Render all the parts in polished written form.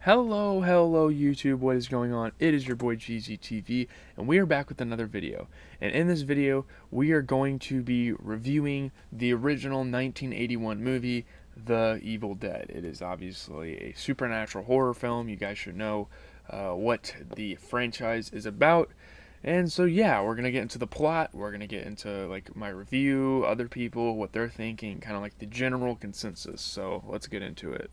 Hello YouTube, what is going on? It is your boy GZTV, and we are back with another video. And in this video, we are going to be reviewing the original 1981 movie, The Evil Dead. It is obviously a supernatural horror film. You guys should know what the franchise is about. And so yeah, we're going to get into the plot, we're going to get into like my review, other people, what they're thinking, kind of like the general consensus. So let's get into it.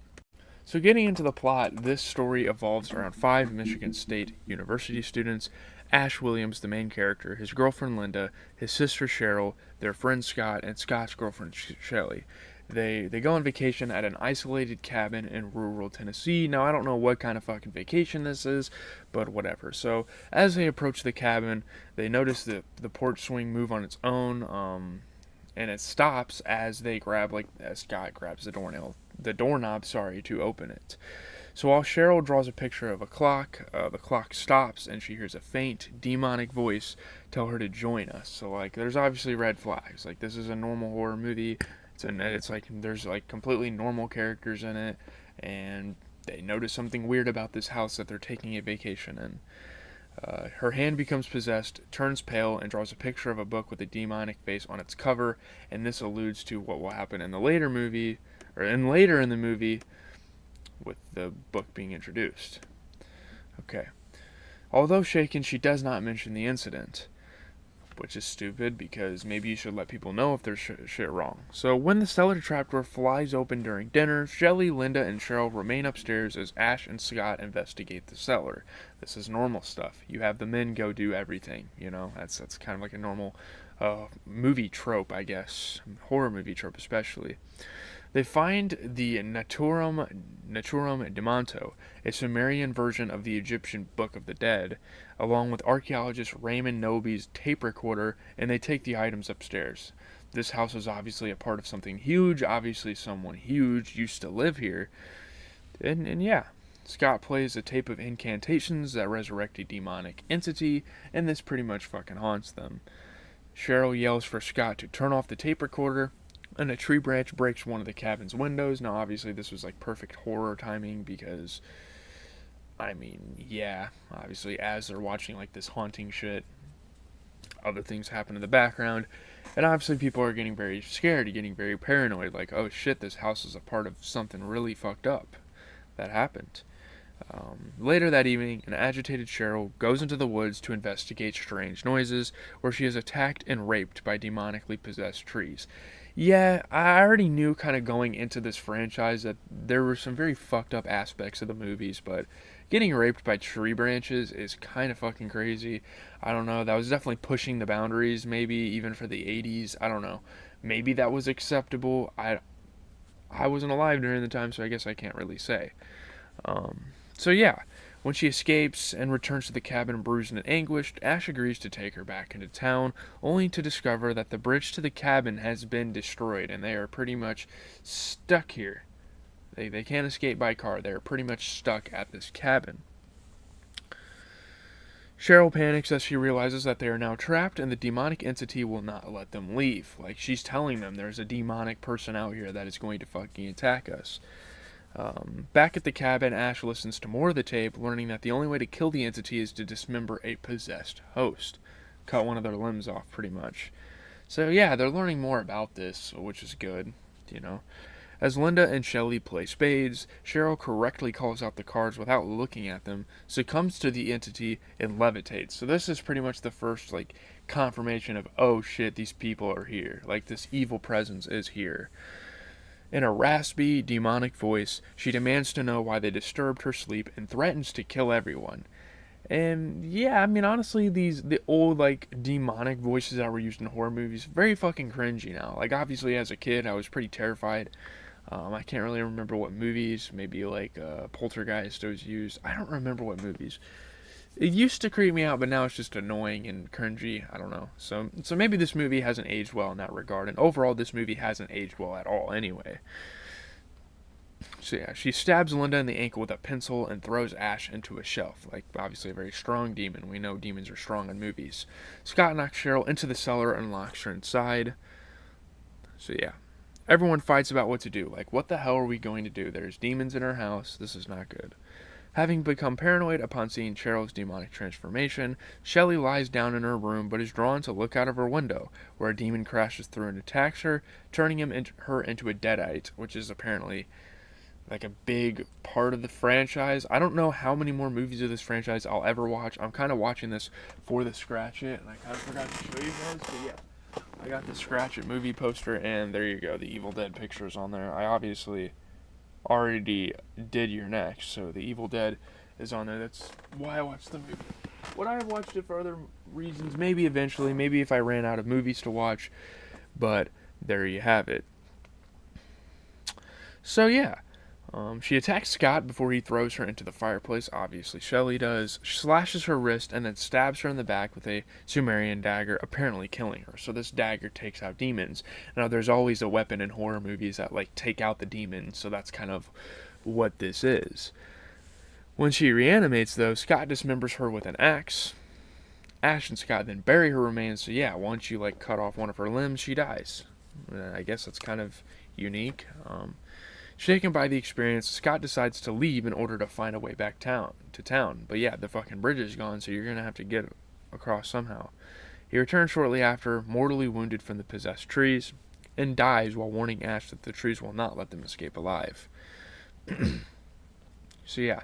So, getting into the plot, this story evolves around five Michigan State University students: Ash Williams, the main character, his girlfriend Linda, his sister Cheryl, their friend Scott, and Scott's girlfriend Shelly. They go on vacation at an isolated cabin in rural Tennessee. Now, I don't know what kind of fucking vacation this is, but whatever. So, as they approach the cabin, they notice the porch swing move on its own, and it stops as they grab, like, as Scott grabs the doorknob, to open it. So while Cheryl draws a picture of a clock, the clock stops and she hears a faint, demonic voice tell her to join us. So, like, there's obviously red flags. Like, this is a normal horror movie. It's like, there's, like, completely normal characters in it, and they notice something weird about this house that they're taking a vacation in. Her hand becomes possessed, turns pale, and draws a picture of a book with a demonic face on its cover, and this alludes to what will happen in the later movie, later in the movie, with the book being introduced. Okay. Although shaken, she does not mention the incident, which is stupid because maybe you should let people know if there's shit wrong. So when the cellar trapdoor flies open during dinner, Shelly, Linda, and Cheryl remain upstairs as Ash and Scott investigate the cellar. This is normal stuff. You have the men go do everything, you know? That's kind of like a normal movie trope, I guess. Horror movie trope especially. They find the Naturum Demonto, a Sumerian version of the Egyptian Book of the Dead, along with archaeologist Raymond Noby's tape recorder, and they take the items upstairs. This house is obviously a part of something huge. Obviously, someone huge used to live here. And yeah, Scott plays a tape of incantations that resurrect a demonic entity, and this pretty much fucking haunts them. Cheryl yells for Scott to turn off the tape recorder, and a tree branch breaks one of the cabin's windows. Now, obviously, this was like perfect horror timing because, I mean, yeah, obviously, as they're watching like this haunting shit, other things happen in the background, and obviously, people are getting very scared, getting very paranoid, like, oh shit, this house is a part of something really fucked up that happened. Later that evening, an agitated Cheryl goes into the woods to investigate strange noises, where she is attacked and raped by demonically possessed trees. Yeah, I already knew kind of going into this franchise that there were some very fucked up aspects of the movies, but getting raped by tree branches is kind of fucking crazy. I don't know, that was definitely pushing the boundaries, maybe even for the 80s. I don't know. Maybe that was acceptable. I wasn't alive during the time, so I guess I can't really say. So yeah, when she escapes and returns to the cabin bruised and anguished, Ash agrees to take her back into town, only to discover that the bridge to the cabin has been destroyed and they are pretty much stuck here. They can't escape by car, they're pretty much stuck at this cabin. Cheryl panics as she realizes that they are now trapped and the demonic entity will not let them leave. Like, she's telling them there's a demonic person out here that is going to fucking attack us. Back at the cabin, Ash listens to more of the tape, learning that the only way to kill the entity is to dismember a possessed host. Cut one of their limbs off, pretty much. So yeah, they're learning more about this, which is good, you know. As Linda and Shelly play spades, Cheryl correctly calls out the cards without looking at them, succumbs to the entity, and levitates. So this is pretty much the first, like, confirmation of, oh shit, these people are here. Like, this evil presence is here. In a raspy, demonic voice, she demands to know why they disturbed her sleep and threatens to kill everyone. And yeah, I mean, honestly, the old, like, demonic voices that were used in horror movies, very fucking cringy now. Like, obviously, as a kid, I was pretty terrified. I can't really remember what movies, maybe like Poltergeist was used. I don't remember what movies. It used to creep me out, but now it's just annoying and cringy. I don't know. So maybe this movie hasn't aged well in that regard, and overall, this movie hasn't aged well at all. Anyway. So yeah, she stabs Linda in the ankle with a pencil and throws Ash into a shelf. Like, obviously a very strong demon. We know demons are strong in movies. Scott knocks Cheryl into the cellar and locks her inside. So yeah. Everyone fights about what to do. Like, what the hell are we going to do? There's demons in our house. This is not good. Having become paranoid upon seeing Cheryl's demonic transformation, Shelley lies down in her room but is drawn to look out of her window, where a demon crashes through and attacks her, turning her into a deadite, which is apparently like a big part of the franchise. I don't know how many more movies of this franchise I'll ever watch. I'm kind of watching this for the Scratch It, and I kind of forgot to show you guys, but yeah. I got the Scratch It movie poster, and there you go, the Evil Dead pictures on there. I obviously already did Your Next, so the Evil Dead is on there. That's why I watched the movie. Would I have watched it for other reasons? Maybe eventually, maybe if I ran out of movies to watch, but there you have it. So yeah, she attacks Scott before he throws her into the fireplace. Obviously, Shelley does. She slashes her wrist and then stabs her in the back with a Sumerian dagger, apparently killing her. So this dagger takes out demons. Now, there's always a weapon in horror movies that like take out the demons, so that's kind of what this is. When she reanimates, though, Scott dismembers her with an axe. Ash and Scott then bury her remains. So yeah, once you like cut off one of her limbs, she dies. I guess that's kind of unique. Shaken by the experience, Scott decides to leave in order to find a way back to town. But yeah, the fucking bridge is gone, so you're gonna have to get across somehow. He returns shortly after, mortally wounded from the possessed trees, and dies while warning Ash that the trees will not let them escape alive. So yeah,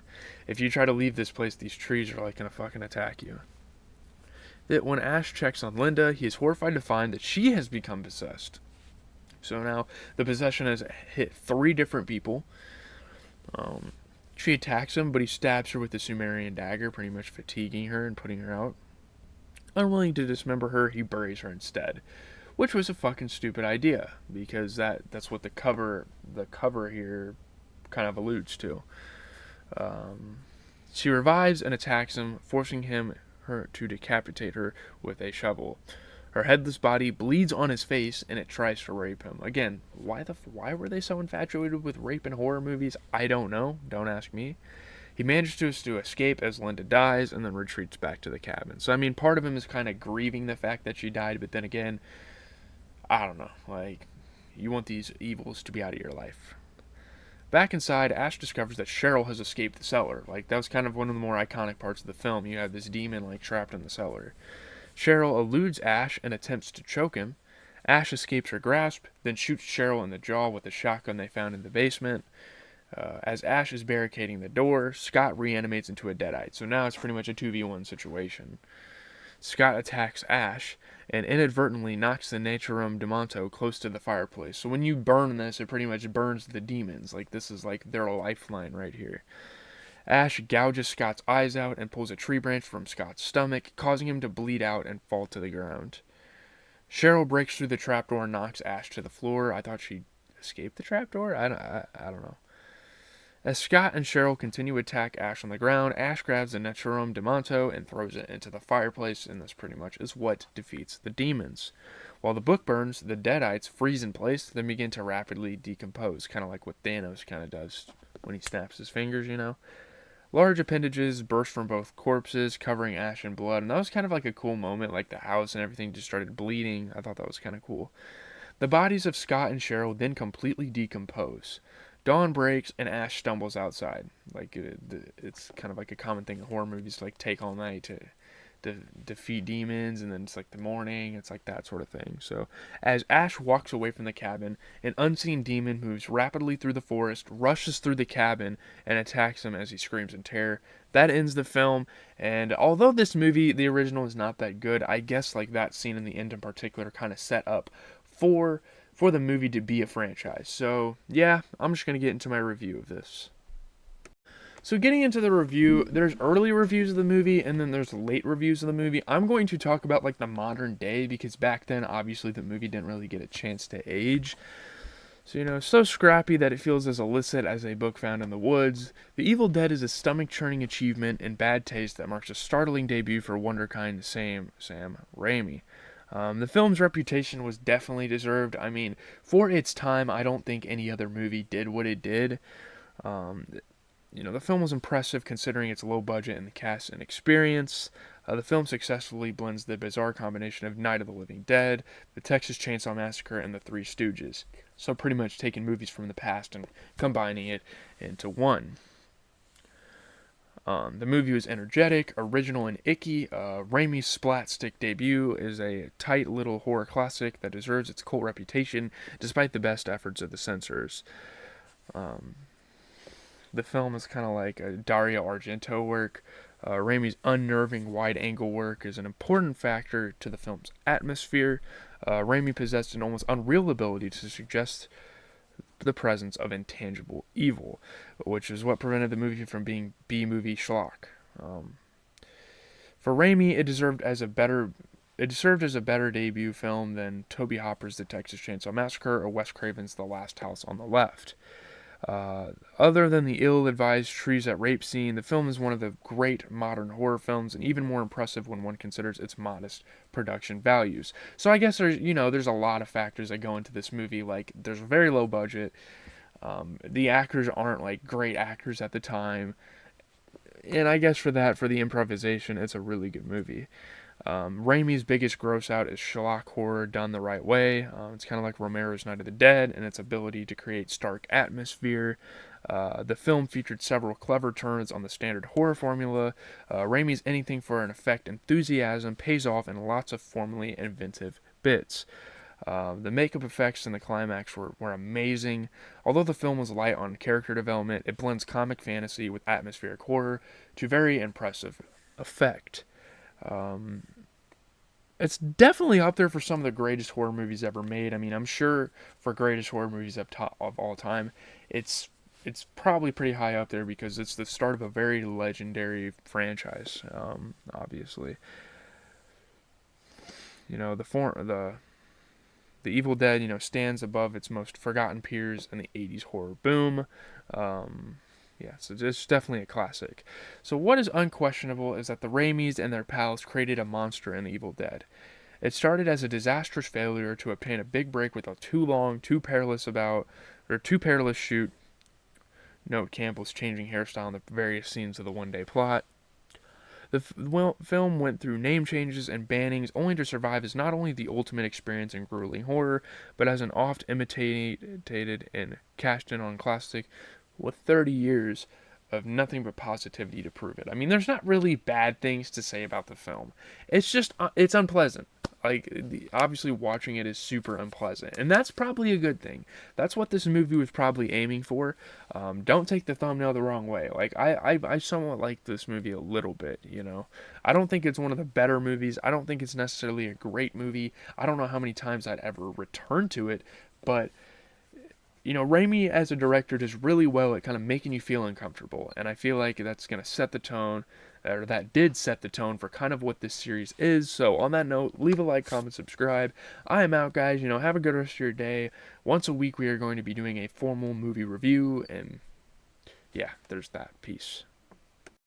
if you try to leave this place, these trees are like gonna fucking attack you. That when Ash checks on Linda, he is horrified to find that she has become possessed. So now the possession has hit 3 different people. She attacks him, but he stabs her with the Sumerian dagger, pretty much fatiguing her and putting her out. Unwilling to dismember her, he buries her instead, which was a fucking stupid idea because that's what the cover here kind of alludes to. She revives and attacks him, forcing her to decapitate her with a shovel. Her headless body bleeds on his face, and it tries to rape him. Again, why were they so infatuated with rape in horror movies? I don't know. Don't ask me. He manages to escape as Linda dies, and then retreats back to the cabin. So, I mean, part of him is kind of grieving the fact that she died, but then again, I don't know. Like, you want these evils to be out of your life. Back inside, Ash discovers that Cheryl has escaped the cellar. Like, that was kind of one of the more iconic parts of the film. You have this demon, like, trapped in the cellar. Cheryl eludes Ash and attempts to choke him. Ash escapes her grasp, then shoots Cheryl in the jaw with a shotgun they found in the basement. As Ash is barricading the door, Scott reanimates into a deadite. So now it's pretty much a 2v1 situation. Scott attacks Ash and inadvertently knocks the Naturum Demonto close to the fireplace. So when you burn this, it pretty much burns the demons. Like, this is like their lifeline right here. Ash gouges Scott's eyes out and pulls a tree branch from Scott's stomach, causing him to bleed out and fall to the ground. Cheryl breaks through the trapdoor and knocks Ash to the floor. I thought she escaped the trapdoor? I don't know. As Scott and Cheryl continue to attack Ash on the ground, Ash grabs the Naturum Demonto and throws it into the fireplace, and this pretty much is what defeats the demons. While the book burns, the deadites freeze in place, then begin to rapidly decompose, kind of like what Thanos kind of does when he snaps his fingers, you know? Large appendages burst from both corpses, covering Ash in blood, and that was kind of like a cool moment, like the house and everything just started bleeding. I thought that was kind of cool. The bodies of Scott and Cheryl then completely decompose. Dawn breaks, and Ash stumbles outside. Like, it's kind of like a common thing in horror movies to, like, take all night to defeat demons, and then it's like the morning, it's like that sort of thing. So as Ash walks away from the cabin, an unseen demon moves rapidly through the forest, rushes through the cabin, and attacks him as he screams in terror. That ends the film, and although this movie, the original, is not that good, I guess like that scene in the end in particular kind of set up for the movie to be a franchise. So yeah, I'm just going to get into my review of this. So getting into the review, there's early reviews of the movie and then there's late reviews of the movie. I'm going to talk about like the modern day because back then obviously the movie didn't really get a chance to age. So, you know, so scrappy that it feels as illicit as a book found in the woods. The Evil Dead is a stomach-churning achievement in bad taste that marks a startling debut for wonderkind Sam Raimi. The film's reputation was definitely deserved. I mean, for its time, I don't think any other movie did what it did. You know, the film was impressive considering its low budget and the cast and experience. The film successfully blends the bizarre combination of Night of the Living Dead, the Texas Chainsaw Massacre, and the Three Stooges. So pretty much taking movies from the past and combining it into one. The movie was energetic, original, and icky. Raimi's splatstick debut is a tight little horror classic that deserves its cult reputation despite the best efforts of the censors. The film is kind of like a Dario Argento work. Raimi's unnerving wide-angle work is an important factor to the film's atmosphere. Raimi possessed an almost unreal ability to suggest the presence of intangible evil, which is what prevented the movie from being B-movie schlock. For Raimi, it served as a better debut film than Tobe Hopper's The Texas Chainsaw Massacre or Wes Craven's The Last House on the Left. Other than the ill-advised trees that rape scene, the film is one of the great modern horror films, and even more impressive when one considers its modest production values. So I guess there's a lot of factors that go into this movie. Like, there's a very low budget. The actors aren't like great actors at the time, and I guess for the improvisation, it's a really good movie. Raimi's biggest gross out is schlock horror done the right way. It's kind of like Romero's Night of the Dead and its ability to create stark atmosphere. The film featured several clever turns on the standard horror formula. Raimi's anything for an effect enthusiasm pays off in lots of formally inventive bits. The makeup effects in the climax were amazing. Although the film was light on character development, it blends comic fantasy with atmospheric horror to very impressive effect. It's definitely up there for some of the greatest horror movies ever made. I mean, I'm sure for greatest horror movies of all time, it's probably pretty high up there because it's the start of a very legendary franchise. Obviously, the Evil Dead, stands above its most forgotten peers in the '80s horror boom. Yeah, so it's definitely a classic. So what is unquestionable is that the Raimis and their pals created a monster in The Evil Dead. It started as a disastrous failure to obtain a big break with a too perilous shoot. Note Campbell's changing hairstyle in the various scenes of the one-day plot. The film went through name changes and bannings only to survive as not only the ultimate experience in grueling horror, but as an oft imitated and cashed in on classic with 30 years of nothing but positivity to prove it. I mean, there's not really bad things to say about the film. It's just, it's unpleasant. Like, obviously watching it is super unpleasant. And that's probably a good thing. That's what this movie was probably aiming for. Don't take the thumbnail the wrong way. Like, I somewhat like this movie a little bit, I don't think it's one of the better movies. I don't think it's necessarily a great movie. I don't know how many times I'd ever return to it. But Raimi as a director does really well at kind of making you feel uncomfortable, and I feel like that's going to set the tone, or that did set the tone for kind of what this series is. So on that note, leave a like, comment, subscribe. I am out, guys. Have a good rest of your day. Once a week we are going to be doing a formal movie review, and yeah, there's that. Peace.